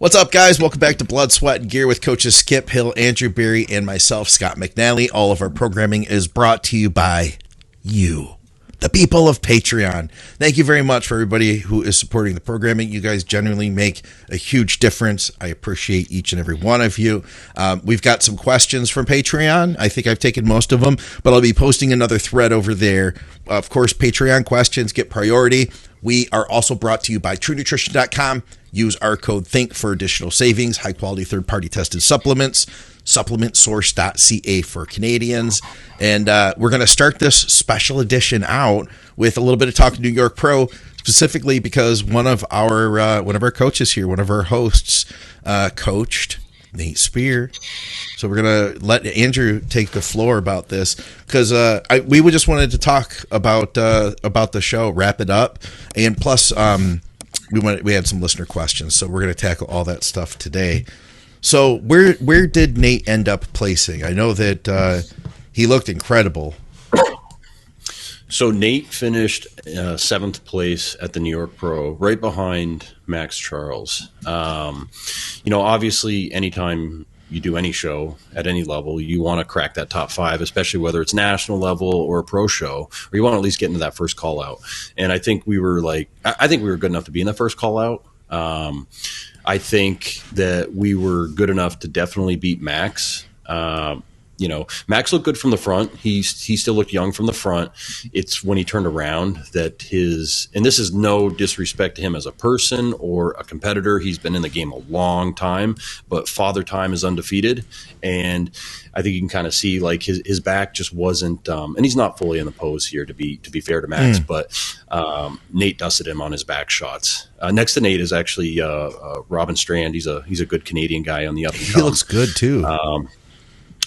What's up, guys? Welcome back to Blood, Sweat, and Gear with coaches Skip Hill, Andrew Berry, and myself, Scott McNally. All of our programming is brought to you by you, the people of Patreon. Thank you very much for everybody who is supporting the programming. You guys genuinely make a huge difference. I appreciate each and every one of you. We've got some questions from Patreon. I think I've taken most of them, but I'll be posting another thread over there. Of course, Patreon questions get priority. We are also brought to you by TrueNutrition.com. Use our code THINK for additional savings. High-quality third-party tested supplements. SupplementSource.ca for Canadians. And we're going to start this special edition out with a little bit of Talk New York Pro, specifically because one of our coaches here, one of our hosts, coached Nate Spear. So we're going to let Andrew take the floor about this because we just wanted to talk about the show, wrap it up, and plus we had some listener questions, so we're going to tackle all that stuff today. So where did Nate end up placing? I know that he looked incredible. So Nate finished 7th place at the New York Pro, right behind Max Charles. Obviously, anytime you do any show at any level, you want to crack that top 5, especially whether it's national level or a pro show, or you want to at least get into that first call out. And I think we were good enough to be in the first call out. I think that we were good enough to definitely beat Max. Max looked good from the front. He still looked young from the front. It's when he turned around that and this is no disrespect to him as a person or a competitor. He's been in the game a long time, but Father Time is undefeated. And I think you can kind of see like his back just wasn't, and he's not fully in the pose here to be fair to Max, but Nate dusted him on his back shots. Next to Nate is actually Robin Strand. He's a good Canadian guy on the up and come. He looks good too.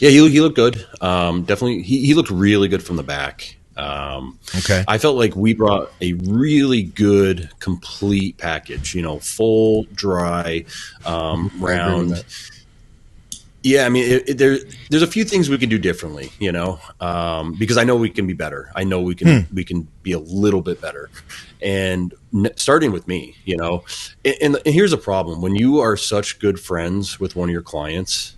Yeah, he looked good. Definitely, he looked really good from the back. Okay. I felt like we brought a really good, complete package. Full, dry, round. Yeah, I mean, there's a few things we can do differently. Because I know we can be better. I know we can be a little bit better. And starting with me, and here's a problem: when you are such good friends with one of your clients.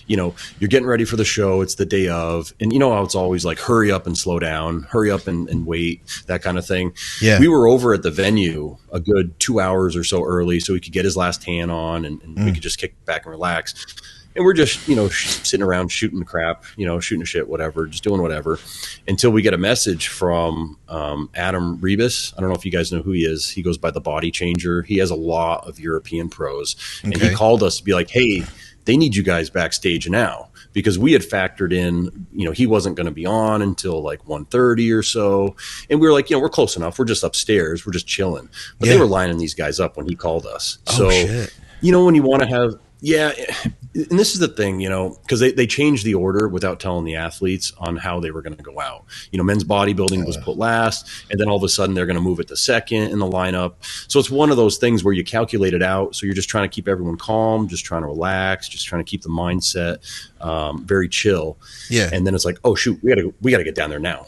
You're getting ready for the show. It's the day of, and how it's always like, hurry up and slow down, hurry up and wait, that kind of thing. Yeah. We were over at the venue a good 2 hours or so early so he could get his last tan on and we could just kick back and relax. And we're just, sitting around shooting the crap, shooting the shit, whatever, just doing whatever until we get a message from Adam Rebus. I don't know if you guys know who he is. He goes by the Body Changer. He has a lot of European pros. And he called us to be like, hey, they need you guys backstage now, because we had factored in, he wasn't going to be on until like 1:30 or so. And we were like, we're close enough. We're just upstairs. We're just chilling. But they were lining these guys up when he called us. So, shit. When you want to have, and this is the thing, because they changed the order without telling the athletes on how they were going to go out. Men's bodybuilding was put last, and then all of a sudden they're going to move it to second in the lineup. So it's one of those things where you calculate it out. So you're just trying to keep everyone calm, just trying to relax, just trying to keep the mindset very chill. Yeah. And then it's like, oh shoot, we got to get down there now.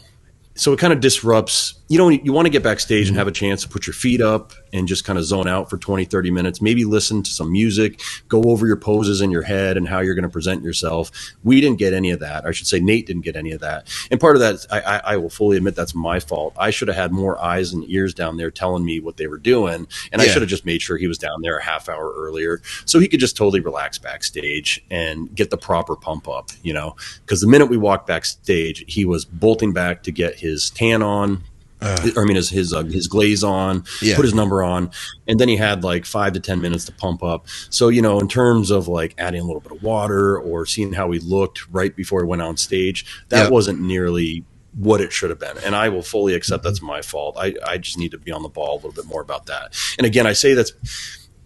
So it kind of disrupts, you want to get backstage and have a chance to put your feet up and just kind of zone out for 20, 30 minutes, maybe listen to some music, go over your poses in your head and how you're going to present yourself. We didn't get any of that. I should say Nate didn't get any of that. And part of that, I will fully admit that's my fault. I should have had more eyes and ears down there telling me what they were doing. And I should have just made sure he was down there a half hour earlier so he could just totally relax backstage and get the proper pump up, because the minute we walked backstage, he was bolting back to get his tan on. His glaze on, put his number on, and then he had like 5 to 10 minutes to pump up. So, in terms of like adding a little bit of water or seeing how he looked right before he went on stage, that wasn't nearly what it should have been. And I will fully accept that's my fault. I just need to be on the ball a little bit more about that. And again, I say that's,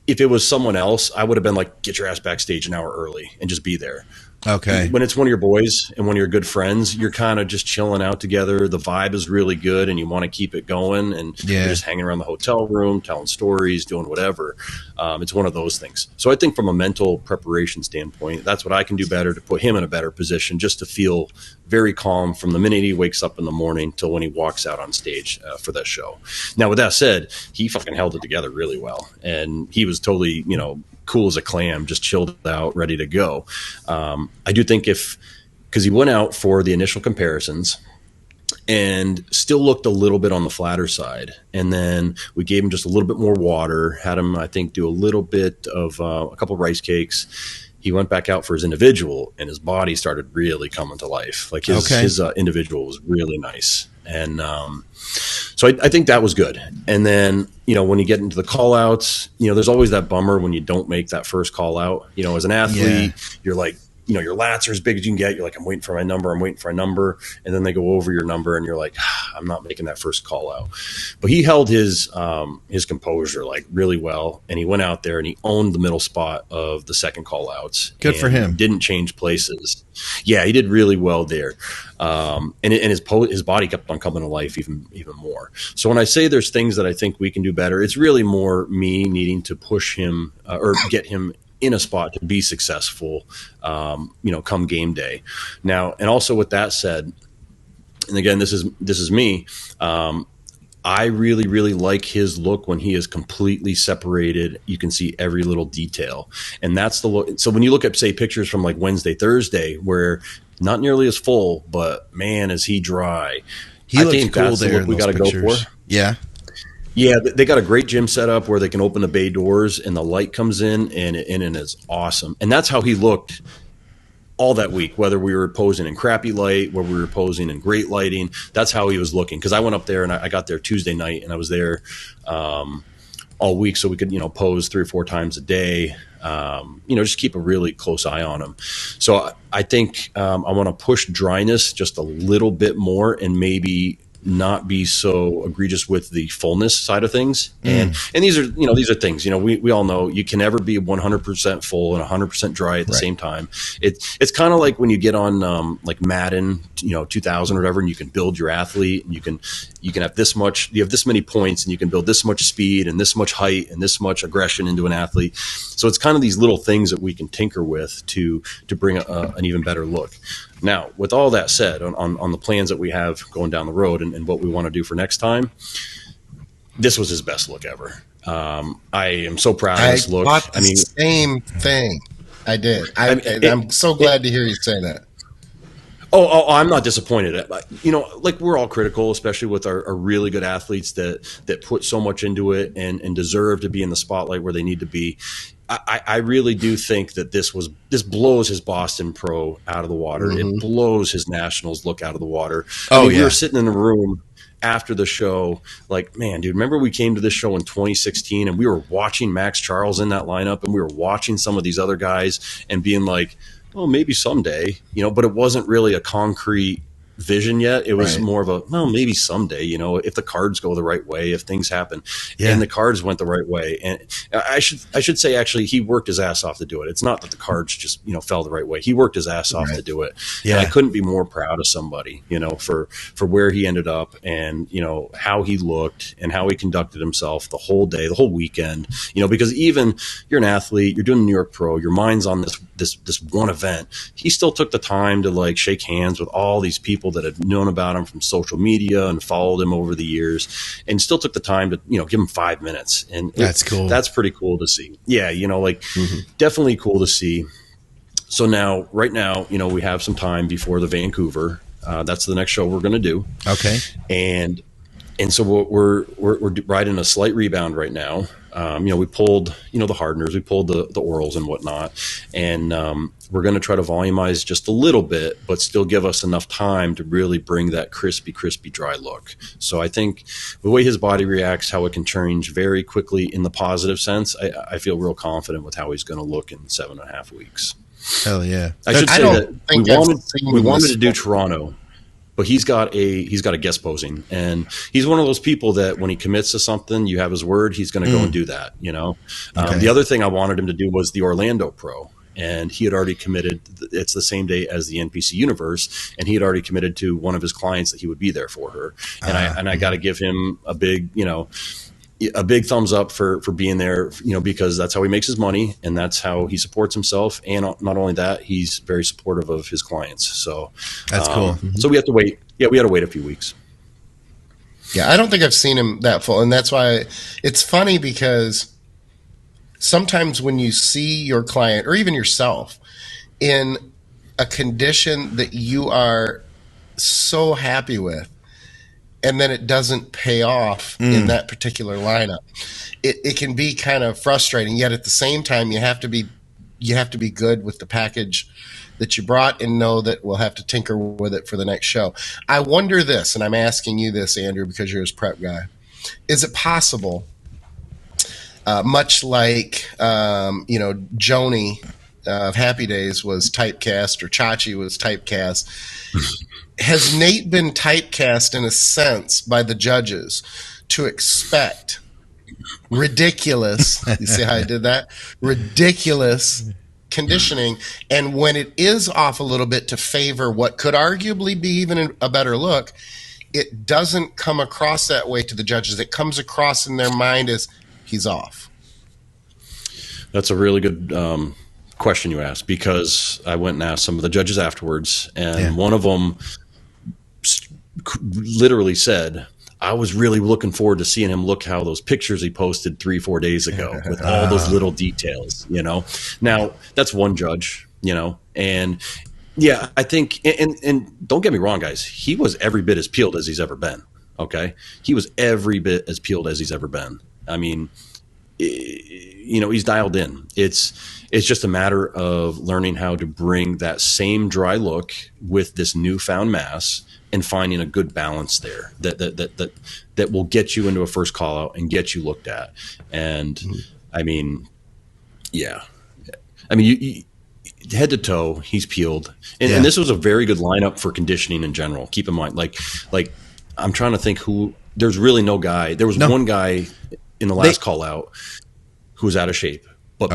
if it was someone else, I would have been like, get your ass backstage an hour early and just be there. Okay. When it's one of your boys and one of your good friends, you're kind of just chilling out together. The vibe is really good and you want to keep it going, and you're just hanging around the hotel room, telling stories, doing whatever. It's one of those things. So I think from a mental preparation standpoint, that's what I can do better to put him in a better position, just to feel very calm from the minute he wakes up in the morning till when he walks out on stage for that show. Now, with that said, he fucking held it together really well. And he was totally, cool as a clam, just chilled out, ready to go. I do think because he went out for the initial comparisons and still looked a little bit on the flatter side. And then we gave him just a little bit more water, had him, I think, do a little bit of a couple of rice cakes. He went back out for his individual, and his body started really coming to life. Like his individual was really nice. And so I think that was good. And then, when you get into the call outs, there's always that bummer when you don't make that first call out. As an athlete, you're like, your lats are as big as you can get. You're like, I'm waiting for my number. And then they go over your number and you're like, I'm not making that first call out. But he held his composure like really well. And he went out there and he owned the middle spot of the second call outs. Good for him. Didn't change places. Yeah, he did really well there. And his body kept on coming to life even more. So when I say there's things that I think we can do better, it's really more me needing to push him or get him in a spot to be successful, come game day. Now, and also with that said, and again, this is me. I really, really like his look when he is completely separated. You can see every little detail, and that's the look. So when you look at, say, pictures from like Wednesday, Thursday, where not nearly as full, but man, is he dry. He looked cool there. We got to go for. Yeah. Yeah, they got a great gym set up where they can open the bay doors and the light comes in and it's awesome. And that's how he looked all that week, whether we were posing in crappy light, whether we were posing in great lighting. That's how he was looking. Because I went up there and I got there Tuesday night and I was there all week so we could, pose 3 or 4 times a day, just keep a really close eye on him. So I think I want to push dryness just a little bit more and maybe not be so egregious with the fullness side of things. And these are things, we all know you can never be 100% full and 100% dry at the same time. It's kind of like when you get on like Madden, 2000 or whatever, and you can build your athlete and you can have you have this many points and you can build this much speed and this much height and this much aggression into an athlete. So it's kind of these little things that we can tinker with to bring an even better look. Now, with all that said, on the plans that we have going down the road and what we want to do for next time, this was his best look ever. I am so proud of this look. Same thing. I did. I'm so glad to hear you say that. Oh, I'm not disappointed. Like we're all critical, especially with our really good athletes that put so much into it and deserve to be in the spotlight where they need to be. I really do think that this blows his Boston Pro out of the water. Mm-hmm. It blows his Nationals look out of the water. We were sitting in the room after the show, like, man, dude, remember we came to this show in 2016 and we were watching Max Charles in that lineup and we were watching some of these other guys and being like, well, maybe someday, but it wasn't really a concrete vision yet. It was more of a, well, maybe someday, if the cards go the right way, if things happen. And the cards went the right way. And I should say, actually, he worked his ass off to do it. It's not that the cards just, fell the right way. He worked his ass off to do it. Yeah. And I couldn't be more proud of somebody, for where he ended up and, how he looked and how he conducted himself the whole day, the whole weekend, because even you're an athlete, you're doing the New York Pro, your mind's on this one event. He still took the time to like shake hands with all these people that had known about him from social media and followed him over the years and still took the time to, give him 5 minutes. And that's cool. That's pretty cool to see. Yeah. Definitely cool to see. So right now, we have some time before the Vancouver. That's the next show we're going to do. Okay. And so we're riding a slight rebound right now. We pulled, the hardeners, we pulled the orals and whatnot. And we're going to try to volumize just a little bit, but still give us enough time to really bring that crispy, dry look. So I think the way his body reacts, how it can change very quickly in the positive sense, I feel real confident with how he's going to look in 7.5 weeks. Hell yeah. I should say that we wanted to do Toronto. But he's got a guest posing, and he's one of those people that when he commits to something, you have his word, he's going to go and do that. Okay. The other thing I wanted him to do was the Orlando Pro, and he had already committed. It's the same day as the NPC Universe, and he had already committed to one of his clients that he would be there for her. And I got to give him a big thumbs up for being there, because that's how he makes his money and that's how he supports himself. And not only that, he's very supportive of his clients. So that's cool. Mm-hmm. So we have to wait. Yeah, we had to wait a few weeks. Yeah, I don't think I've seen him that full. And that's why it's funny because sometimes when you see your client or even yourself in a condition that you are so happy with, and then it doesn't pay off in that particular lineup, it can be kind of frustrating. Yet at the same time, you have to be good with the package that you brought and know that we'll have to tinker with it for the next show. I wonder this, and I'm asking you this, Andrew, because you're his prep guy. Is it possible, much like Joni of Happy Days was typecast, or Chachi was typecast, has Nate been typecast in a sense by the judges to expect ridiculous, you see how I did that? Ridiculous conditioning, and when it is off a little bit to favor what could arguably be even a better look, it doesn't come across that way to the judges. It comes across in their mind as he's off. That's a really good question you asked, because I went and asked some of the judges afterwards, and one of them literally said, I was really looking forward to seeing him look how those pictures he posted 3-4 days ago with all those little details, Now, that's one judge, and yeah, I think, and don't get me wrong, guys, he was every bit as peeled as he's ever been, okay? He was every bit as peeled as he's ever been. I mean, he's dialed in. It's just a matter of learning how to bring that same dry look with this newfound mass and finding a good balance there that will get you into a first call out and get you looked at. And I mean, yeah, I mean, you head to toe, he's peeled. And this was a very good lineup for conditioning in general. Keep in mind, like I'm trying to think there's really no guy. There was one guy in the last call out who was out of shape, but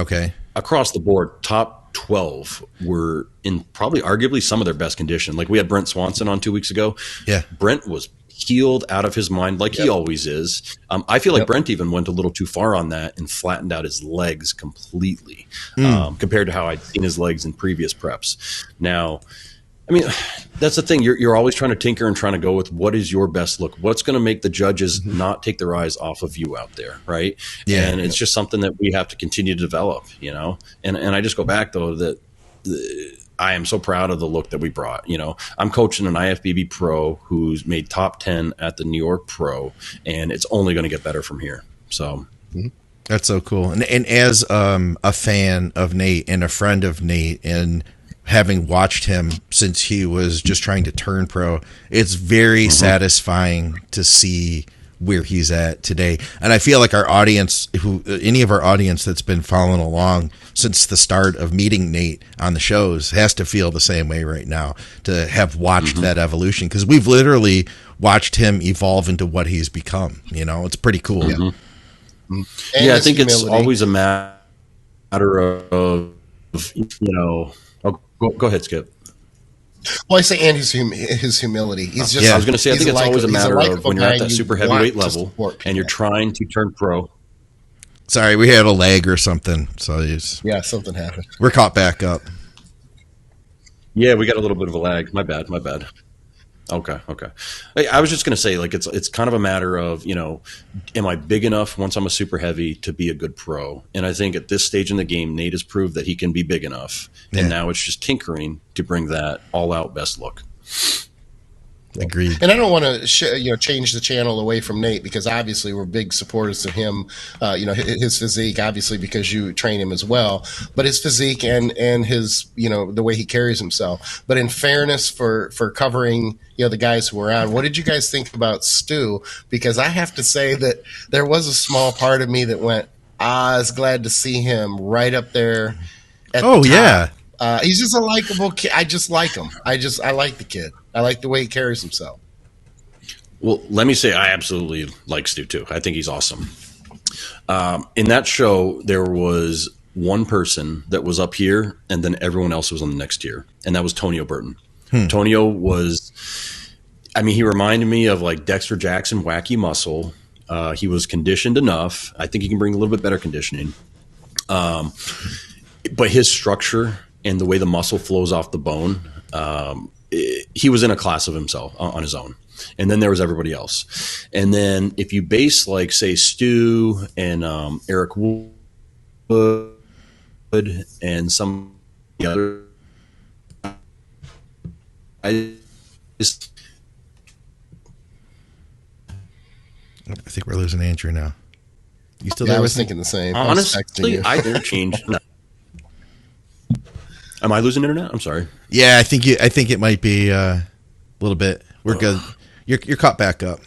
across the board, top 12 were in probably arguably some of their best condition. Like we had Brent Swanson on 2 weeks ago. Yeah. Brent was healed out of his mind like he always is. I feel like Brent even went a little too far on that and flattened out his legs completely compared to how I'd seen his legs in previous preps. Now, I mean, that's the thing. You're always trying to tinker and trying to go with what is your best look. What's going to make the judges not take their eyes off of you out there, right? Yeah. And it's just something that we have to continue to develop, And I just go back, though, that I am so proud of the look that we brought. I'm coaching an IFBB pro who's made top 10 at the New York Pro, and it's only going to get better from here. So that's so cool. And as a fan of Nate and a friend of Nate, and having watched him since he was just trying to turn pro, it's very satisfying to see where he's at today. And I feel like our audience, any of our audience that's been following along since the start of meeting Nate on the shows, has to feel the same way right now, to have watched that evolution, because we've literally watched him evolve into what he's become. It's pretty cool. I think it's always a matter of Go ahead, Skip. Well, I say, and his humility. He's just. I was going to say, I think it's always a matter of when you're at that super heavyweight level and you're trying to turn pro. Sorry, we had a lag or something. So something happened. We're caught back up. Yeah, we got a little bit of a lag. My bad. Okay. I was just going to say, like, it's kind of a matter of, am I big enough once I'm a super heavy to be a good pro? And I think at this stage in the game, Nate has proved that he can be big enough. And now it's just tinkering to bring that all-out best look. Agreed. And I don't want to change the channel away from Nate, because obviously we're big supporters of him. His physique, obviously, because you train him as well, but his physique and his the way he carries himself. But in fairness for covering the guys who were on, what did you guys think about Stu? Because I have to say that there was a small part of me that went, I was glad to see him right up there at the top. He's just a likable kid. I just like him. I like the kid. I like the way he carries himself. Well, let me say I absolutely like Stu too. I think he's awesome. In that show, there was one person that was up here, and then everyone else was on the next tier, and that was Tonio Burton. Tonio was, he reminded me of like Dexter Jackson, wacky muscle. He was conditioned enough. I think he can bring a little bit better conditioning. But his structure and the way the muscle flows off the bone, he was in a class of himself on his own. And then there was everybody else. And then if you base, like, say, Stu and Eric and some of the other. I think we're losing Andrew now. You still Yeah, there? I was with me? thinking the same. honestly, I interchange. Am I losing internet? I'm sorry. Yeah, I think it might be a little bit. We're good. You're caught back up.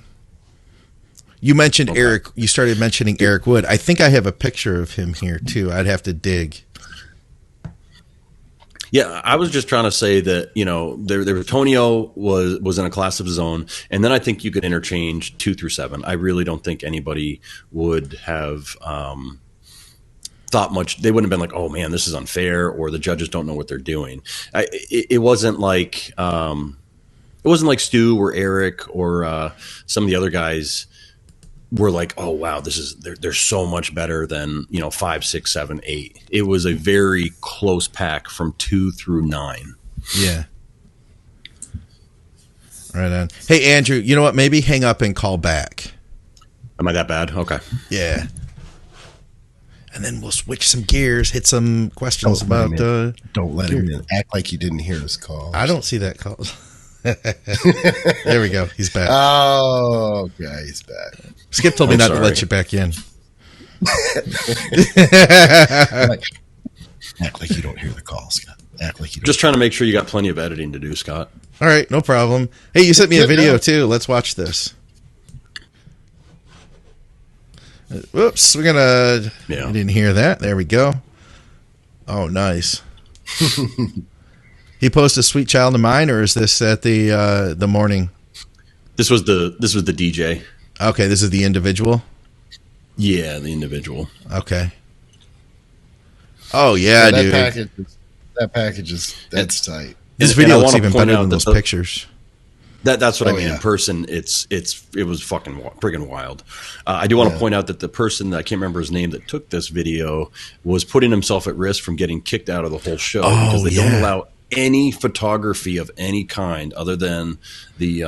You mentioned Okay. Eric. You started mentioning Eric Wood. I think I have a picture of him here too. I'd have to dig. Yeah, I was just trying to say that, you know, there Tonio was in a class of his own, and then I think you could interchange 2 through 7. I really don't think anybody would have thought much. They wouldn't have been like, oh man, this is unfair, or the judges don't know what they're doing. It wasn't like Stu or Eric or some of the other guys were like, oh wow, they're so much better than, you know, 5, 6, 7, 8. It was a very close pack from 2 through 9. Yeah. Right on. Hey Andrew, you know what? Maybe hang up and call back. Am I that bad? Okay. Yeah. And then we'll switch some gears, hit some questions about. Don't let him in. Act like you didn't hear his call. I don't see that call. There we go. He's back. Oh, okay, he's back. Skip told me not sorry. to let you back in. Act like you don't hear the call, Scott. Act like you don't. Just trying to make sure you got plenty of editing to do, Scott. All right, no problem. Hey, you sent me a video too. Let's watch this. Whoops, we're gonna. Yeah. I didn't hear that. There we go. Oh, nice. He posted "Sweet Child of Mine," or is this at the morning? This was the DJ. Okay, this is the individual. Yeah, the individual. Okay. Oh yeah, that dude. package is that's tight. This And video I looks wanna even point better out than that those pictures. That's what I mean. yeah. In person, it was fucking friggin' wild. I do want to point out that the person that I can't remember his name that took this video was putting himself at risk from getting kicked out of the whole show because they don't allow any photography of any kind other than the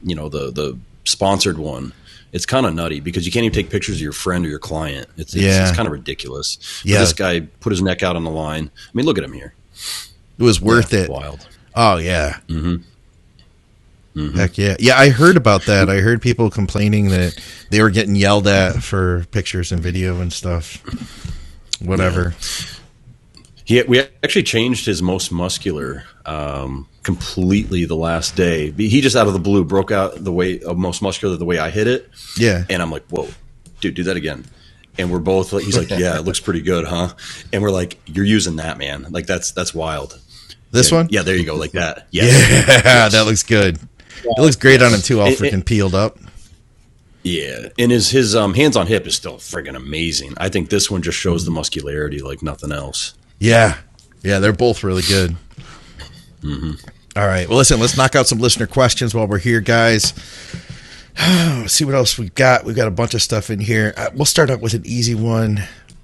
the sponsored one. It's kind of nutty because you can't even take pictures of your friend or your client. It's kind of ridiculous. But this guy put his neck out on the line. I mean, look at him here. It was worth it. Wild. Oh yeah. Mm-hmm. Heck yeah. Yeah, I heard about that. I heard people complaining that they were getting yelled at for pictures and video and stuff. Whatever. Yeah. We actually changed his most muscular completely the last day. He just out of the blue broke out the way of most muscular the way I hit it. Yeah. And I'm like, whoa, dude, do that again. And we're both like, he's like, yeah, it looks pretty good, huh? And we're like, you're using that, man. Like that's wild. This one? Yeah, there you go, like that. Yeah, that looks good. It looks great on him too, all freaking peeled up. Yeah, and his hands on hip is still friggin' amazing. I think this one just shows the muscularity like nothing else. Yeah, they're both really good. Mm-hmm. All right, well, listen, let's knock out some listener questions while we're here, guys. Let's see what else we've got. We've got a bunch of stuff in here. We'll start out with an easy one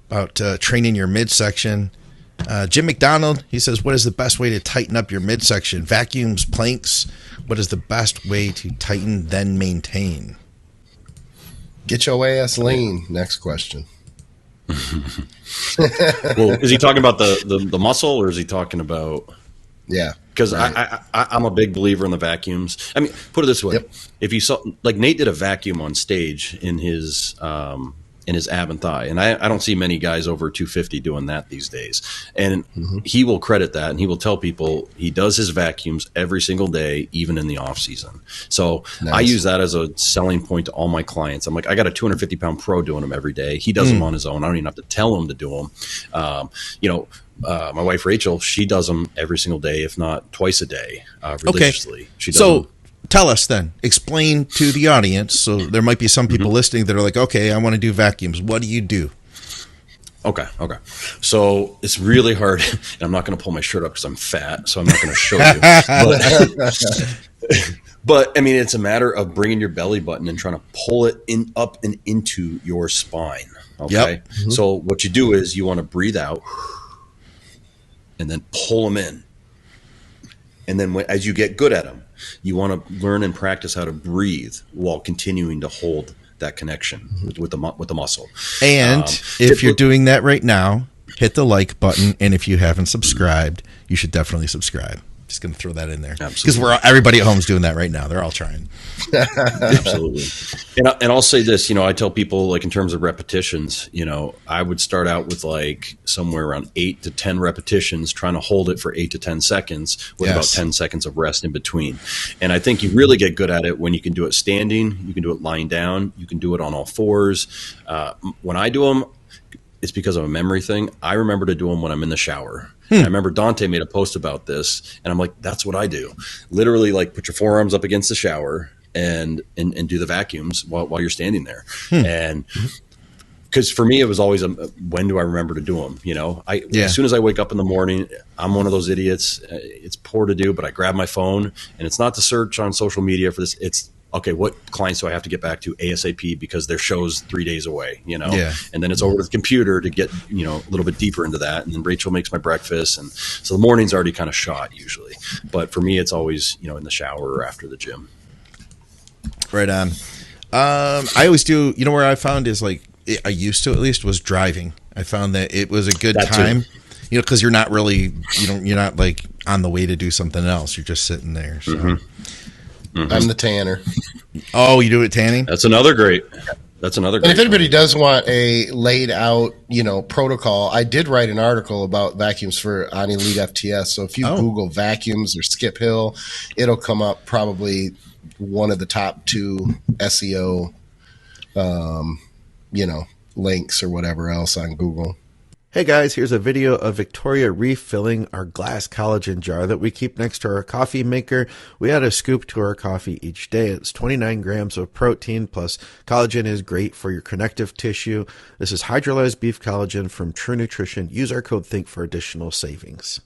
about training your midsection. Jim McDonald, he says, what is the best way to tighten up your midsection? Vacuums, planks. What is the best way to tighten, then maintain? Get your ass lean. Next question. Well, is he talking about the muscle, or is he talking about? Yeah, because I'm a big believer in the vacuums. I mean, put it this way: if you saw, like Nate did a vacuum on stage in his ab and thigh, and I don't see many guys over 250 doing that these days. And he will credit that, and he will tell people he does his vacuums every single day, even in the off season. So I use that as a selling point to all my clients. I'm like, I got a 250-pound pro doing them every day. He does them on his own. I don't even have to tell him to do them. My wife Rachel, she does them every single day, if not twice a day, religiously. Okay. She does them. Tell us then, explain to the audience. So there might be some people listening that are like, okay, I want to do vacuums. What do you do? Okay. So it's really hard. And I'm not going to pull my shirt up because I'm fat, so I'm not going to show you. But I mean, it's a matter of bringing your belly button and trying to pull it up and into your spine. Okay. Yep. So what you do is you want to breathe out and then pull them in. And then as you get good at them, you want to learn and practice how to breathe while continuing to hold that connection with the muscle. And if you're doing that right now, hit the like button. And if you haven't subscribed, you should definitely subscribe. Just going to throw that in there because everybody at home is doing that right now. They're all trying. Absolutely. And I'll say this, I tell people, like, in terms of repetitions, I would start out with like somewhere around 8 to 10 repetitions, trying to hold it for 8 to 10 seconds with about 10 seconds of rest in between. And I think you really get good at it when you can do it standing, you can do it lying down, you can do it on all fours. When I do them, it's because of a memory thing. I remember to do them when I'm in the shower. I remember Dante made a post about this, and I'm like, that's what I do. Literally, like, put your forearms up against the shower and do the vacuums while you're standing there. And because for me, it was always when do I remember to do them? As soon as I wake up in the morning, I'm one of those idiots. It's poor to do, but I grab my phone, and it's not to search on social media for this. It's okay, what clients do I have to get back to ASAP because their show's 3 days away, and then it's over to the computer to get, a little bit deeper into that. And then Rachel makes my breakfast. And so the morning's already kind of shot usually. But for me, it's always, in the shower or after the gym. Right on. I always do, where I found is like, I used to at least, was driving. I found that it was a good time, because you're not really, you're not like on the way to do something else. You're just sitting there. So. I'm the tanner. Oh, you do it tanning? That's another great. And if anybody does want a laid out, protocol, I did write an article about vacuums on Elite FTS. So if you Google vacuums or Skip Hill, it'll come up probably one of the top 2 SEO, links or whatever else on Google. Hey guys, here's a video of Victoria refilling our glass collagen jar that we keep next to our coffee maker. We add a scoop to our coffee each day. It's 29 grams of protein, plus collagen is great for your connective tissue. This is hydrolyzed beef collagen from True Nutrition. Use our code THINK for additional savings.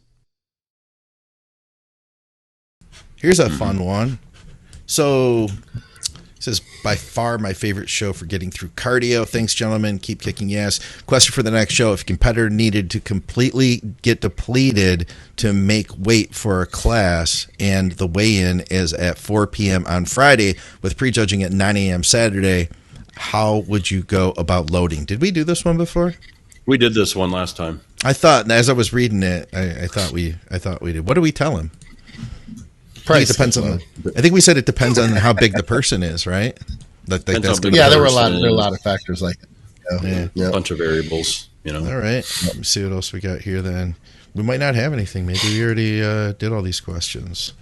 Here's a fun one. So, this is by far my favorite show for getting through cardio. Thanks, gentlemen. Keep kicking ass. Question for the next show. If a competitor needed to completely get depleted to make weight for a class and the weigh-in is at 4 p.m. on Friday with prejudging at 9 a.m. Saturday, how would you go about loading? Did we do this one before? We did this one last time. I thought, as I was reading it, I thought we did. What do we tell him? I think we said it depends on how big the person is, right? There were a lot of factors like that. A bunch of variables, All right. Let me see what else we got here then. We might not have anything. Maybe we already did all these questions.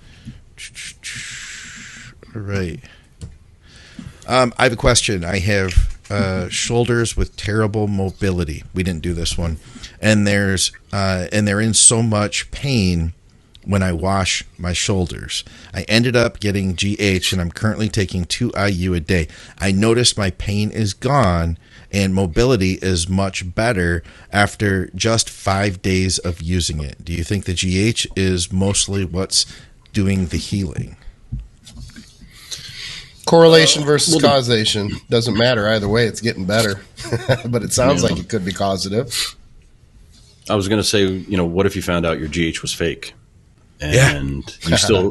All right. I have a question. I have shoulders with terrible mobility. We didn't do this one. And they're in so much pain when I wash my shoulders. I ended up getting GH, and I'm currently taking 2 IU a day. I noticed my pain is gone and mobility is much better after just 5 days of using it. Do you think the GH is mostly what's doing the healing? Correlation versus causation. Doesn't matter either way. It's getting better. But it sounds like it could be causative. I was going to say, what if you found out your GH was fake? And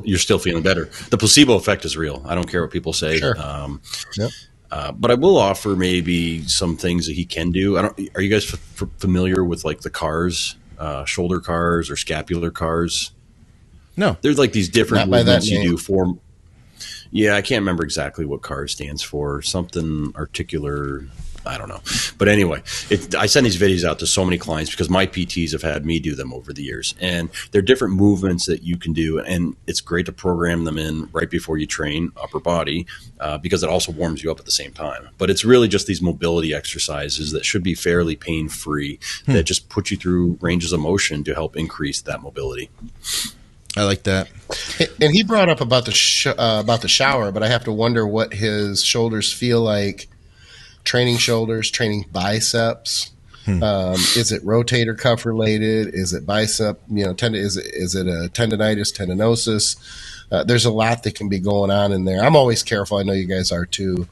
you're still feeling better. The placebo effect is real. I don't care what people say. Sure. But I will offer maybe some things that he can do. Are you guys familiar with like the CARs, shoulder CARs or scapular CARs? No. There's like these different movements you do for. Yeah, I can't remember exactly what CAR stands for. Something articular. I don't know. But anyway, I send these videos out to so many clients because my PTs have had me do them over the years. And they're different movements that you can do. And it's great to program them in right before you train upper body because it also warms you up at the same time. But it's really just these mobility exercises that should be fairly pain-free that just put you through ranges of motion to help increase that mobility. I like that. And he brought up about the shower, but I have to wonder what his shoulders feel like. Training shoulders, training biceps. Is it rotator cuff related? Is it bicep? Is it a tendonitis, tendinosis? There's a lot that can be going on in there. I'm always careful. I know you guys are too,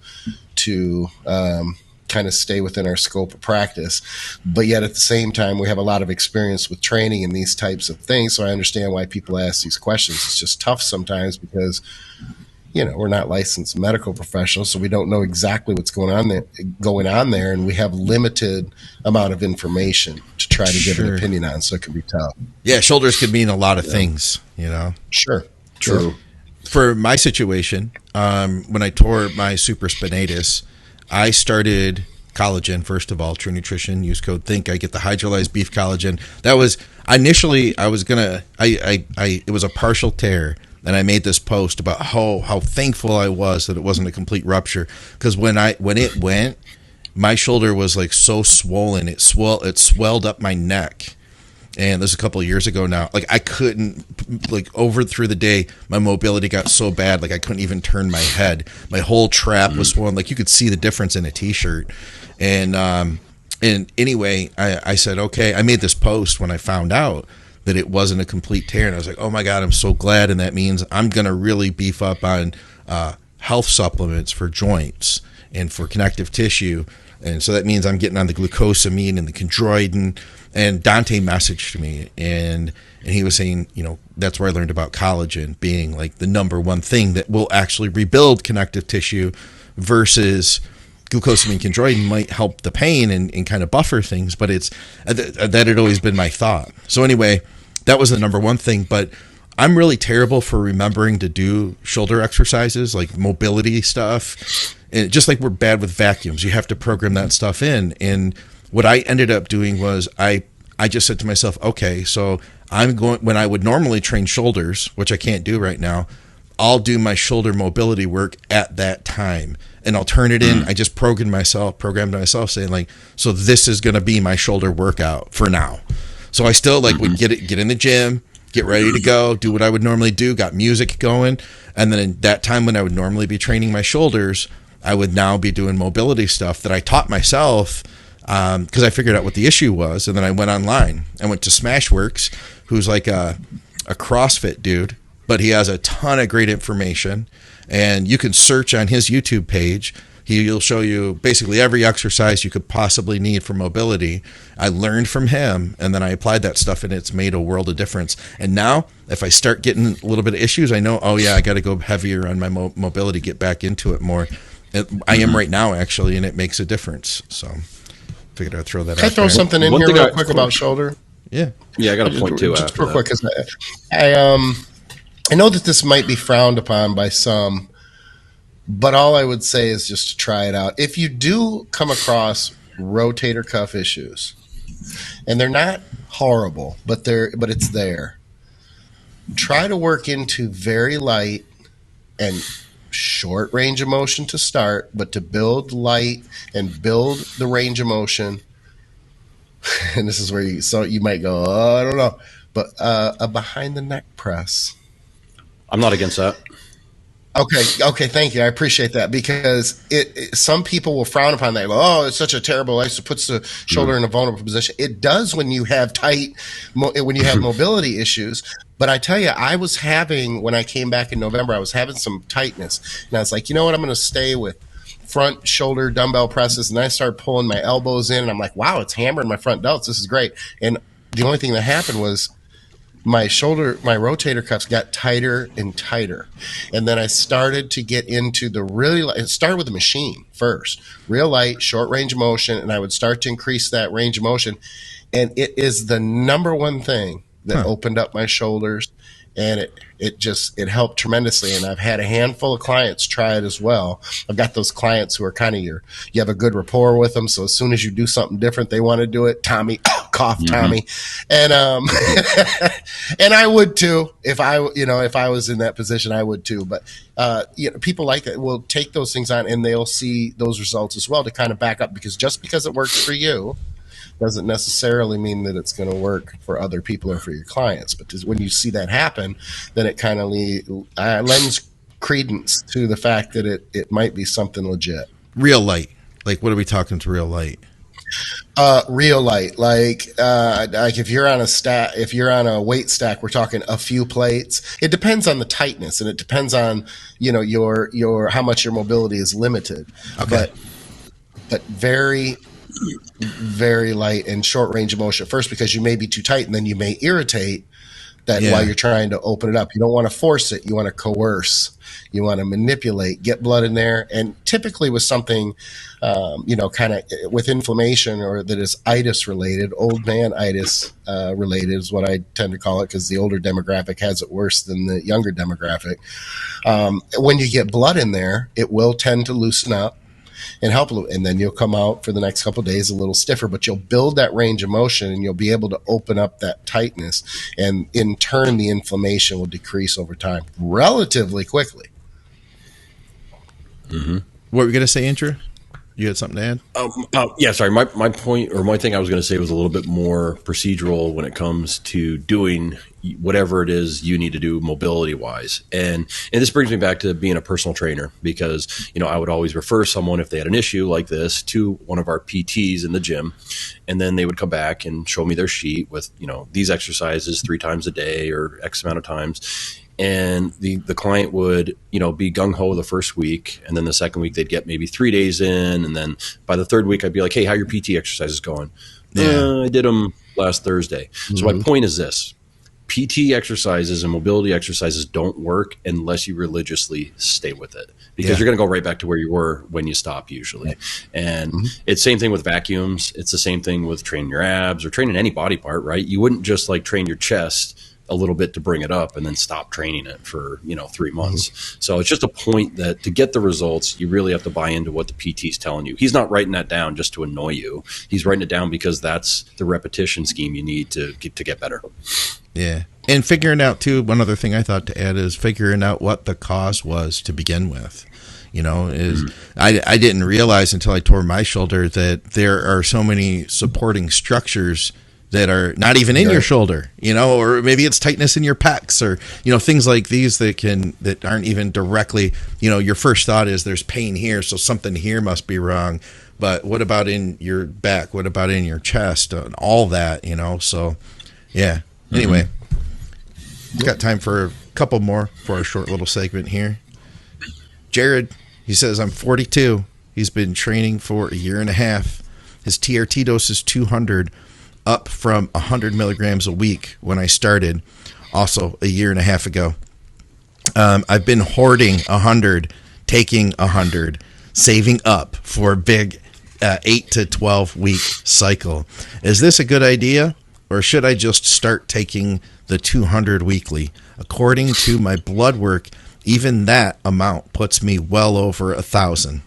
to kind of stay within our scope of practice. But yet at the same time, we have a lot of experience with training and these types of things. So I understand why people ask these questions. It's just tough sometimes because we're not licensed medical professionals, so we don't know exactly what's going on there, and we have limited amount of information to try to give an opinion on, so it can be tough. Yeah, shoulders could mean a lot of things, Sure. True. For my situation, when I tore my supraspinatus, I started collagen, first of all, True Nutrition, use code THINK. I get the hydrolyzed beef collagen. That was initially, it was a partial tear. And I made this post about how thankful I was that it wasn't a complete rupture. Because when it went, my shoulder was like so swollen. It swelled up my neck. And this is a couple of years ago now. Like I couldn't, like through the day, my mobility got so bad, like I couldn't even turn my head. My whole trap was swollen. Like you could see the difference in a t-shirt. And anyway, I said, okay, I made this post when I found out that it wasn't a complete tear. And I was like, oh my God, I'm so glad. And that means I'm going to really beef up on health supplements for joints and for connective tissue. And so that means I'm getting on the glucosamine and the chondroitin. And Dante messaged me and he was saying, that's where I learned about collagen being like the number one thing that will actually rebuild connective tissue versus glucosamine chondroitin might help the pain and kind of buffer things, but that had always been my thought. So anyway, that was the number one thing, but I'm really terrible for remembering to do shoulder exercises, like mobility stuff. And just like we're bad with vacuums, you have to program that stuff in. And what I ended up doing was I just said to myself, okay, so when I would normally train shoulders, which I can't do right now, I'll do my shoulder mobility work at that time. And I'll turn it in. I just programmed myself saying like, so this is going to be my shoulder workout for now. So I still would get in the gym, get ready to go, do what I would normally do, got music going. And then in that time when I would normally be training my shoulders, I would now be doing mobility stuff that I taught myself because I figured out what the issue was. And then I went online. I went to Smashworks, who's like a CrossFit dude, but he has a ton of great information. And you can search on his YouTube page. He'll show you basically every exercise you could possibly need for mobility. I learned from him, and then I applied that stuff, and it's made a world of difference. And now, if I start getting a little bit of issues, I know, oh, yeah, I got to go heavier on my mobility, get back into it more. I am right now, actually, and it makes a difference. So figured I'd throw that out there. Can I throw something in here real quick about shoulder? Yeah. Yeah, I got a point, too. Just real quick, because I know that this might be frowned upon by some, but all I would say is just to try it out. If you do come across rotator cuff issues, and they're not horrible, but it's there, try to work into very light and short range of motion to start, but to build light and build the range of motion. And this is where you might go, oh, I don't know, but a behind the neck press. I'm not against that. Okay, thank you. I appreciate that because some people will frown upon that. Go, oh, it's such a terrible. It puts the shoulder in a vulnerable position. It does when you have mobility issues. But I tell you, when I came back in November, I was having some tightness, and I was like, you know what? I'm going to stay with front shoulder dumbbell presses, and I started pulling my elbows in, and I'm like, wow, it's hammering my front delts. This is great. And the only thing that happened was my rotator cuffs got tighter and tighter. And then I started to get into it started with the machine first, real light, short range of motion. And I would start to increase that range of motion. And it is the number one thing that opened up my shoulders. And it helped tremendously. And I've had a handful of clients try it as well. I've got those clients who are kind of you have a good rapport with them. So as soon as you do something different, they want to do it. Tommy, cough, Tommy. And, and I would too, if I was in that position, I would too. But, people like that will take those things on and they'll see those results as well to kind of back up, because just because it works for you doesn't necessarily mean that it's going to work for other people or for your clients. But when you see that happen, then it kind of lends credence to the fact that it might be something legit. Real light. Like, what are we talking to real light? Real light. Like if you're on a weight stack, we're talking a few plates. It depends on the tightness, and it depends on, your how much your mobility is limited. Okay. But very, very light and short range of motion first, because you may be too tight and then you may irritate that while you're trying to open it up. You don't want to force it. You want to coerce. You want to manipulate, get blood in there. And typically with something, kind of with inflammation or that is itis related, old man itis related is what I tend to call it, because the older demographic has it worse than the younger demographic. When you get blood in there, it will tend to loosen up and help a little, and then you'll come out for the next couple of days a little stiffer, but you'll build that range of motion and you'll be able to open up that tightness, and in turn the inflammation will decrease over time relatively quickly. Mm-hmm. What were you going to say, Andrew? You had something to add? Yeah, sorry. My point, or my thing I was going to say was a little bit more procedural when it comes to doing whatever it is you need to do mobility wise. And this brings me back to being a personal trainer, because, I would always refer someone, if they had an issue like this, to one of our PTs in the gym. And then they would come back and show me their sheet with, these exercises 3 times a day or X amount of times. And the client would, be gung-ho the first week, and then the second week they'd get maybe 3 days in, and then by the third week I'd be like, hey, how are your PT exercises going? I did them last Thursday. Mm-hmm. So my point is this: PT exercises and mobility exercises don't work unless you religiously stay with it, because you're going to go right back to where you were when you stop usually. And it's the same thing with vacuums. It's the same thing with training your abs or training any body part, right? You wouldn't just like train your chest a little bit to bring it up and then stop training it for 3 months. So it's just a point that to get the results, you really have to buy into what the PT's telling you. He's not writing that down just to annoy you. He's writing it down because that's the repetition scheme you need to get better. Yeah. And figuring out too, one other thing I thought to add is figuring out what the cause was to begin with. I didn't realize until I tore my shoulder that there are so many supporting structures that are not even in your shoulder, or maybe it's tightness in your pecs, or, things like these that aren't even directly, your first thought is there's pain here, so something here must be wrong. But what about in your back? What about in your chest? And all that, so yeah. Anyway, we've got time for a couple more for our short little segment here. Jared, he says, I'm 42. He's been training for a year and a half. His TRT dose is 200, up from 100 milligrams a week when I started, also a year and a half ago. I've been hoarding 100, taking 100, saving up for a big 8 to 12 week cycle. Is this a good idea, or should I just start taking the 200 weekly? According to my blood work, even that amount puts me well over 1,000.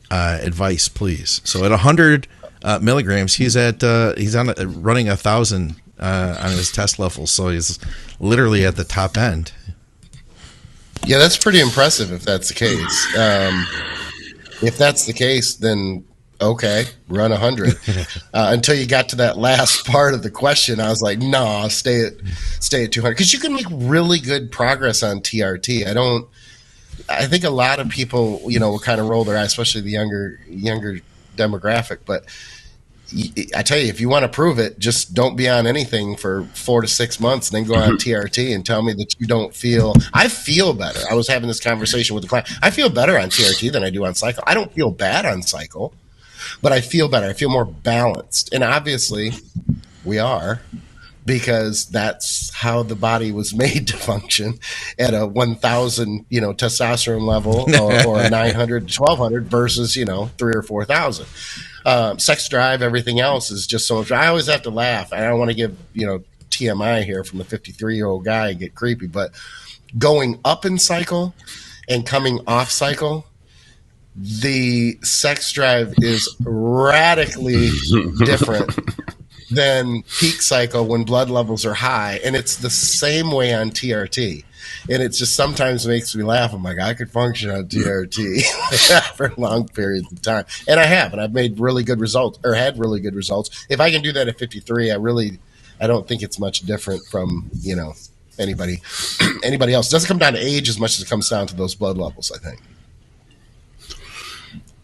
Advice, please. So at 100 milligrams, he's on running 1,000 on his test level, so he's literally at the top end. Yeah, that's pretty impressive if that's the case. If that's the case, then okay, run 100. Until you got to that last part of the question, I was like, no, stay at 200, because you can make really good progress on TRT. I think a lot of people, will kind of roll their eyes, especially the younger demographic. But I tell you, if you want to prove it, just don't be on anything for 4 to 6 months, and then go on TRT and tell me that you don't feel. I feel better. I was having this conversation with the client. I feel better on TRT than I do on cycle. I don't feel bad on cycle, but I feel better. I feel more balanced. And obviously we are, because that's how the body was made to function at a 1,000, testosterone level, or a 900 to 1,200 versus, 3,000 or 4,000. Sex drive, everything else is just so much. I always have to laugh. I don't want to give, TMI here from a 53-year-old guy and get creepy, but going up in cycle and coming off cycle, the sex drive is radically different than peak cycle when blood levels are high. And it's the same way on TRT. And it just sometimes makes me laugh. I'm like, I could function on TRT for long periods of time. And I have, and I've made really good results, or had really good results. If I can do that at 53, I don't think it's much different from, anybody else. It doesn't come down to age as much as it comes down to those blood levels, I think.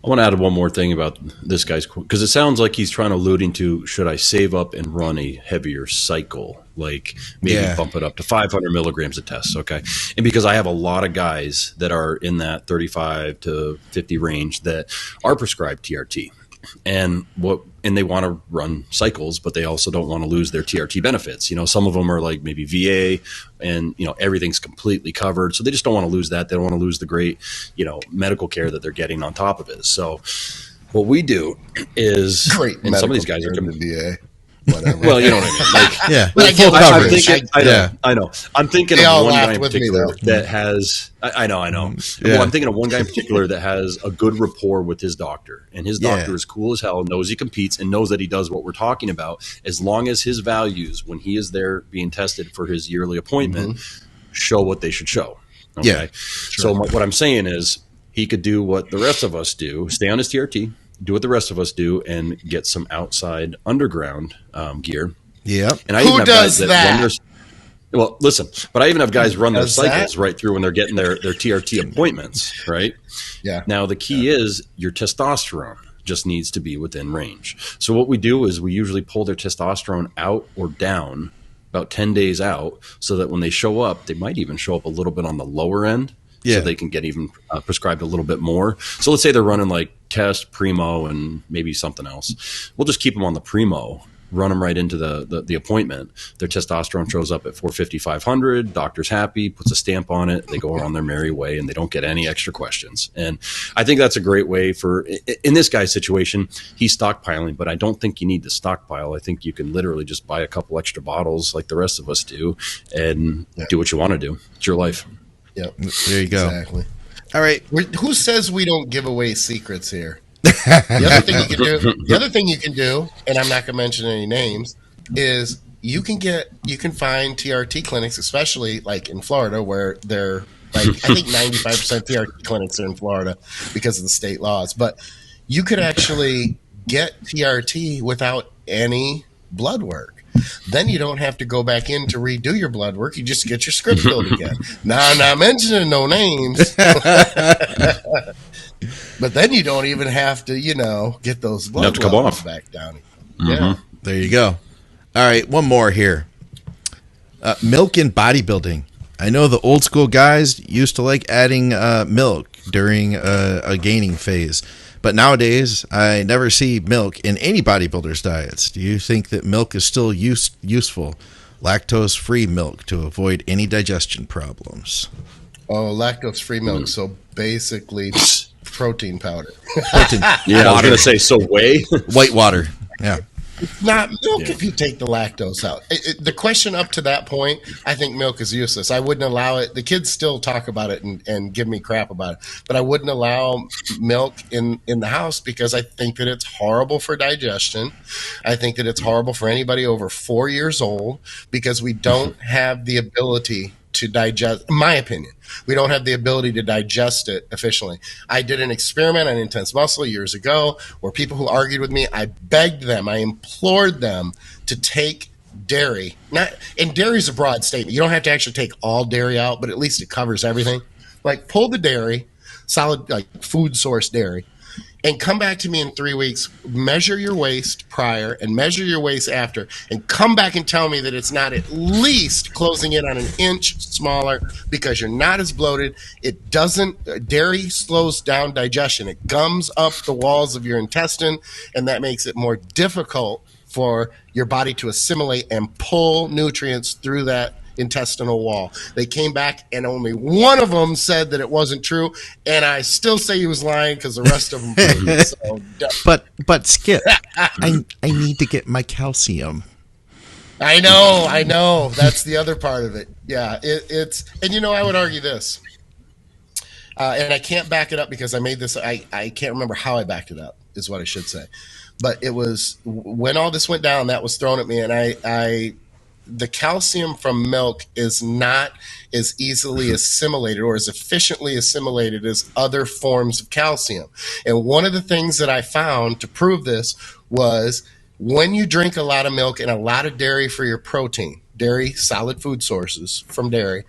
I want to add one more thing about this guy's quote, because it sounds like he's trying to alluding to, should I save up and run a heavier cycle, like maybe bump it up to 500 milligrams a test, okay? And because I have a lot of guys that are in that 35 to 50 range that are prescribed TRT. And they want to run cycles, but they also don't want to lose their TRT benefits. Some of them are like maybe VA and, everything's completely covered. So they just don't want to lose that. They don't want to lose the great, medical care that they're getting on top of it. So what we do is, great, and some of these guys are coming to VA. Whatever. Well, you know what I mean. Like, yeah, I'm thinking. I know. I'm thinking of one guy in particular that has. I know. Yeah. Well, I'm thinking of one guy in particular that has a good rapport with his doctor, and his doctor is cool as hell, knows he competes, and knows that he does what we're talking about. As long as his values, when he is there being tested for his yearly appointment, show what they should show. Okay. Yeah. So what I'm saying is, he could do what the rest of us do: stay on his TRT. Do what the rest of us do and get some outside underground gear. Yeah. And I Who even have does guys that? run their, well, listen, but I even have guys run their Does cycles that? right through when they're getting their TRT appointments, right? Yeah. Now, the key is your testosterone just needs to be within range. So what we do is we usually pull their testosterone out or down about 10 days out so that when they show up, they might even show up a little bit on the lower end. Yeah. So they can get even prescribed a little bit more. So let's say they're running like test, primo, and maybe something else. We'll just keep them on the primo, run them right into the appointment. Their testosterone shows up at 450, 500. Doctor's happy, puts a stamp on it. They go on their merry way, and they don't get any extra questions. And I think that's a great way for, in this guy's situation, he's stockpiling, but I don't think you need to stockpile. I think you can literally just buy a couple extra bottles like the rest of us do and do what you want to do. It's your life. Yep. There you go. Exactly. All right. Who says we don't give away secrets here? The other thing you can do, and I'm not going to mention any names, is you can find TRT clinics, especially like in Florida, where they're like, I think 95% TRT clinics are in Florida because of the state laws. But you could actually get TRT without any blood work. Then you don't have to go back in to redo your blood work. You just get your script filled again. Now, I'm not mentioning no names. But then you don't even have to, get those blood levels back down. Yeah. There you go. All right, one more here. Milk in bodybuilding. I know the old school guys used to like adding milk during a gaining phase. But nowadays, I never see milk in any bodybuilder's diets. Do you think that milk is still useful? Lactose-free milk to avoid any digestion problems. Oh, lactose-free milk. So basically protein powder. Yeah, I was going to say, so whey? White water. Yeah. It's not milk if you take the lactose out. The question up to that point, I think milk is useless. I wouldn't allow it. The kids still talk about it and give me crap about it. But I wouldn't allow milk in the house because I think that it's horrible for digestion. I think that it's horrible for anybody over 4 years old because we don't have the ability to digest, in my opinion. We don't have the ability to digest it efficiently. I did an experiment on Intense Muscle years ago where people who argued with me, I begged them, I implored them to take dairy. And dairy is a broad statement. You don't have to actually take all dairy out, but at least it covers everything. Like pull the dairy, solid like food source dairy, and come back to me in 3 weeks, measure your waist prior and measure your waist after, and come back and tell me that it's not at least closing in on an inch smaller because you're not as bloated. It doesn't, dairy slows down digestion. It gums up the walls of your intestine, and that makes it more difficult for your body to assimilate and pull nutrients through that intestinal wall. They came back and only one of them said that it wasn't true, and I still say he was lying because the rest of them proved it. So, but Skip, I need to get my calcium. I know. That's the other part of it. Yeah, it's and I would argue this, and I can't back it up because I made this. I can't remember how I backed it up. Is what I should say, but it was when all this went down that was thrown at me, and the calcium from milk is not as easily assimilated or as efficiently assimilated as other forms of calcium. And one of the things that I found to prove this was when you drink a lot of milk and a lot of dairy for your protein, dairy, solid food sources from dairy,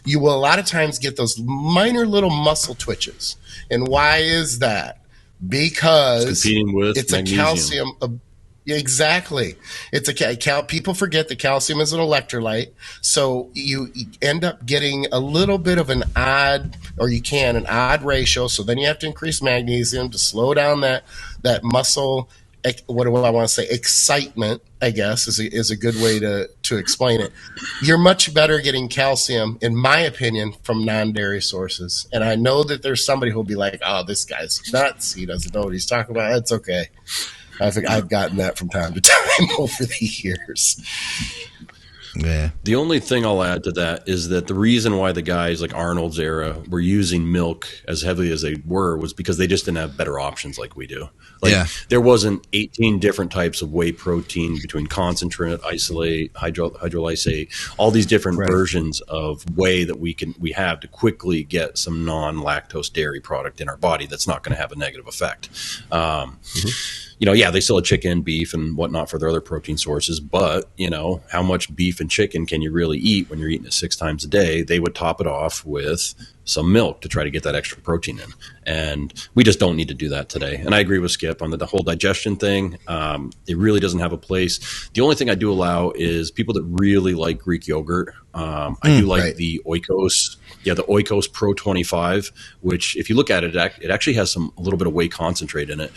you will a lot of times get those minor little muscle twitches. And why is that? Because it's competing with it's magnesium. a calcium. Exactly. It's a people forget that calcium is an electrolyte. So you end up getting a little bit of an odd ratio. So then you have to increase magnesium to slow down that muscle. What do I want to say? Excitement, I guess, is a good way to explain it. You're much better getting calcium, in my opinion, from non-dairy sources. And I know that there's somebody who'll be like, "Oh, this guy's nuts. He doesn't know what he's talking about." It's okay. I've gotten that from time to time over the years. Yeah. The only thing I'll add to that is that the reason why the guys like Arnold's era were using milk as heavily as they were was because they just didn't have better options like we do. Like there wasn't 18 different types of whey protein between concentrate, isolate, hydrolysate, all these different versions of whey that we have to quickly get some non-lactose dairy product in our body that's not going to have a negative effect. They still have chicken, beef, and whatnot for their other protein sources. But, how much beef and chicken can you really eat when you're eating it 6 times a day? They would top it off with some milk to try to get that extra protein in. And we just don't need to do that today. And I agree with Skip on the whole digestion thing. It really doesn't have a place. The only thing I do allow is people that really like Greek yogurt. I do like the Oikos. Yeah, the Oikos Pro 25, which if you look at it, it actually has a little bit of whey concentrate in it.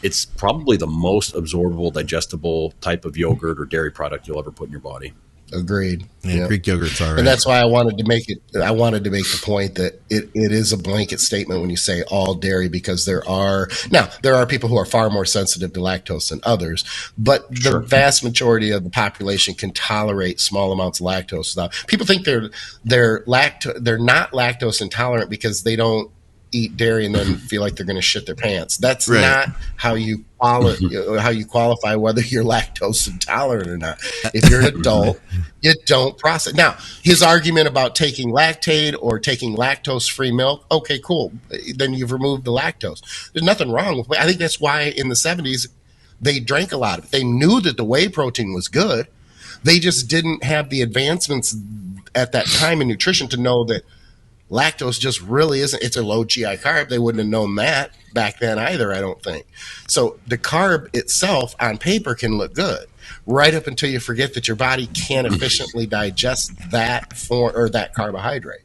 It's probably the most absorbable, digestible type of yogurt or dairy product you'll ever put in your body. Agreed. Yeah, Greek yogurt's all right. And that's why I wanted to make it. I wanted to make the point that it is a blanket statement when you say all dairy, because there are people who are far more sensitive to lactose than others, but the vast majority of the population can tolerate small amounts of lactose. Now, people think they're not lactose intolerant because they don't eat dairy and then feel like they're going to shit their pants. That's not how you qualify whether you're lactose intolerant or not. If you're an adult, you don't process. Now, his argument about taking Lactaid or taking lactose-free milk, okay, cool. Then you've removed the lactose. There's nothing wrong with it. I think that's why in the 70s they drank a lot of it. They knew that the whey protein was good. They just didn't have the advancements at that time in nutrition to know that lactose just really isn't. It's a low GI carb. They wouldn't have known that back then either, I don't think. So the carb itself on paper can look good right up until you forget that your body can't efficiently digest that carbohydrate.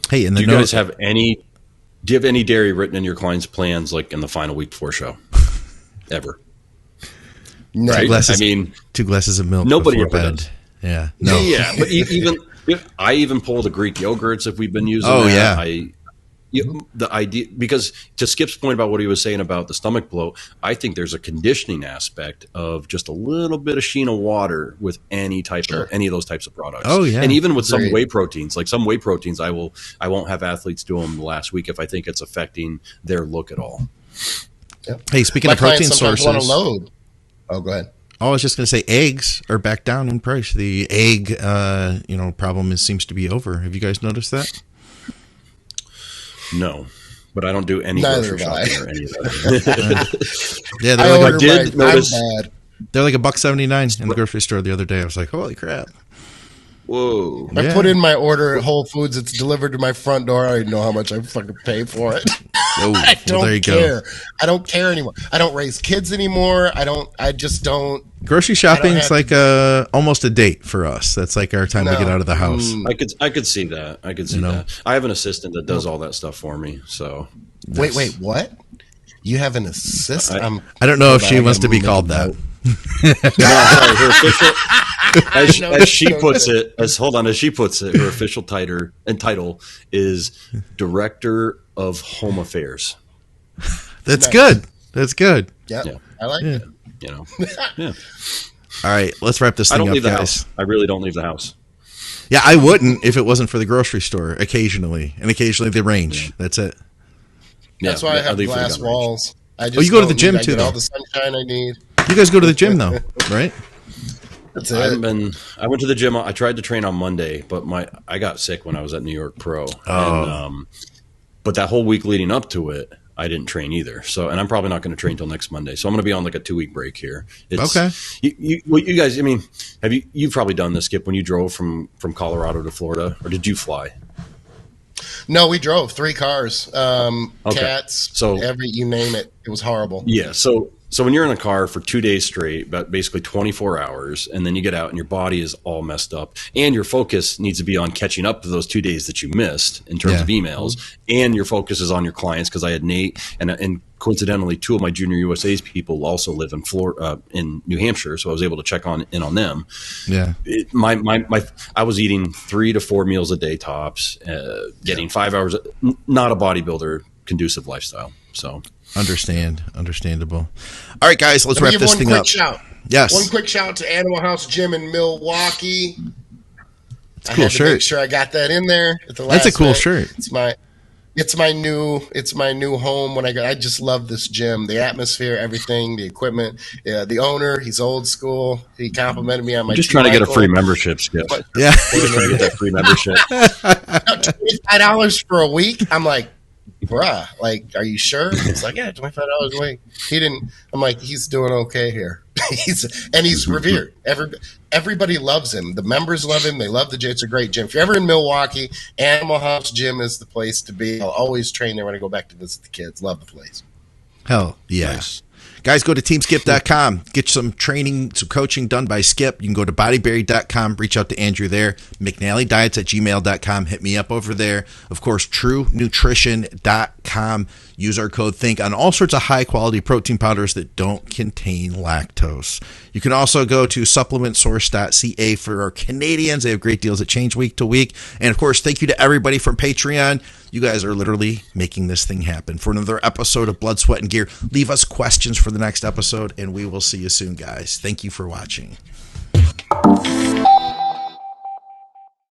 Hey, and do you guys have any dairy written in your clients' plans, like in the final week before show? Ever? No. Right? 2 glasses of milk nobody before ever bed. does. Yeah. No. Yeah, but I even pull the Greek yogurts if we've been using. Oh, that. yeah. The idea, because to Skip's point about what he was saying about the stomach bloat, I think there's a conditioning aspect of just a little bit of sheen of water with any of those types of products. Oh yeah, and even with some whey proteins, I won't have athletes do them the last week if I think it's affecting their look at all. Yep. Hey, speaking of protein sources, want to load. Oh, go ahead. I was just going to say eggs are back down in price. The egg, problem seems to be over. Have you guys noticed that? No, but I don't do any grocery shopping or any of that. Yeah, I did notice they're like $1.79 in the grocery store the other day. I was like, holy crap. Whoa. I put in my order at Whole Foods. It's delivered to my front door. I know how much I fucking pay for it. I don't care. I don't care anymore. I don't raise kids anymore. I just don't. Grocery shopping is like almost a date for us. That's like our time to get out of the house. I could see that. that. I have an assistant that does all that stuff for me. So wait, what? You have an assistant? I don't know if she wants to be called that. No, sorry, her official, as she puts it, her official title is Director of Home Affairs. That's good. That's good. Yep. Yeah, I like it. Yeah. All right, let's wrap this thing up, guys. I don't leave the house. I really don't leave the house. Yeah, I wouldn't if it wasn't for the grocery store occasionally, and occasionally the range. Yeah. That's it. That's why I have glass walls. You go to the gym too, though. All the sunshine I need. You guys go to the gym though, right? That's it. I went to the gym. I tried to train on Monday, but I got sick when I was at New York Pro. Oh. And, but that whole week leading up to it, I didn't train either. So, and I'm probably not going to train until next Monday. So I'm going to be on like a 2-week break here. Okay. You guys, you've probably done this, Skip, when you drove from Colorado to Florida, or did you fly? No, we drove 3 cars, cats, you name it. It was horrible. Yeah. So So when you're in a car for 2 days straight, about basically 24 hours, and then you get out and your body is all messed up, and your focus needs to be on catching up to those 2 days that you missed in terms of emails, and your focus is on your clients, because I had Nate and coincidentally 2 of my Junior USA's people also live in Florida, in New Hampshire, so I was able to check in on them. Yeah, I was eating 3 to 4 meals a day tops, getting 5 hours. Not a bodybuilder conducive lifestyle. So. Understandable. All right, guys, let's wrap this thing up. Yes. One quick shout to Animal House Gym in Milwaukee. It's a cool shirt. Make sure I got that in there at the last That's a cool minute. shirt. It's my new home. I just love this gym, the atmosphere, everything, the equipment. Yeah, the owner, he's old school. He complimented me on my. I'm just trying to get a free membership, Skip. Yeah, just trying to get that free membership. $25 for a week. I'm like, bruh, like, are you sure? He's like, yeah, $25 a week. He didn't. I'm like, he's doing okay here. he's revered. Everybody loves him. The members love him. They love the gym. It's a great gym. If you're ever in Milwaukee, Animal House Gym is the place to be. I'll always train there when I go back to visit the kids. Love the place. Hell yeah. Nice. Guys, go to teamskip.com. Get some training, some coaching done by Skip. You can go to bodyberry.com. Reach out to Andrew there. McNallyDiets@gmail.com. Hit me up over there. Of course, TrueNutrition.com. Use our code THINK on all sorts of high-quality protein powders that don't contain lactose. You can also go to supplementsource.ca for our Canadians. They have great deals that change week to week. And, of course, thank you to everybody from Patreon. You guys are literally making this thing happen. For another episode of Blood, Sweat, and Gear, leave us questions for the next episode, and we will see you soon, guys. Thank you for watching.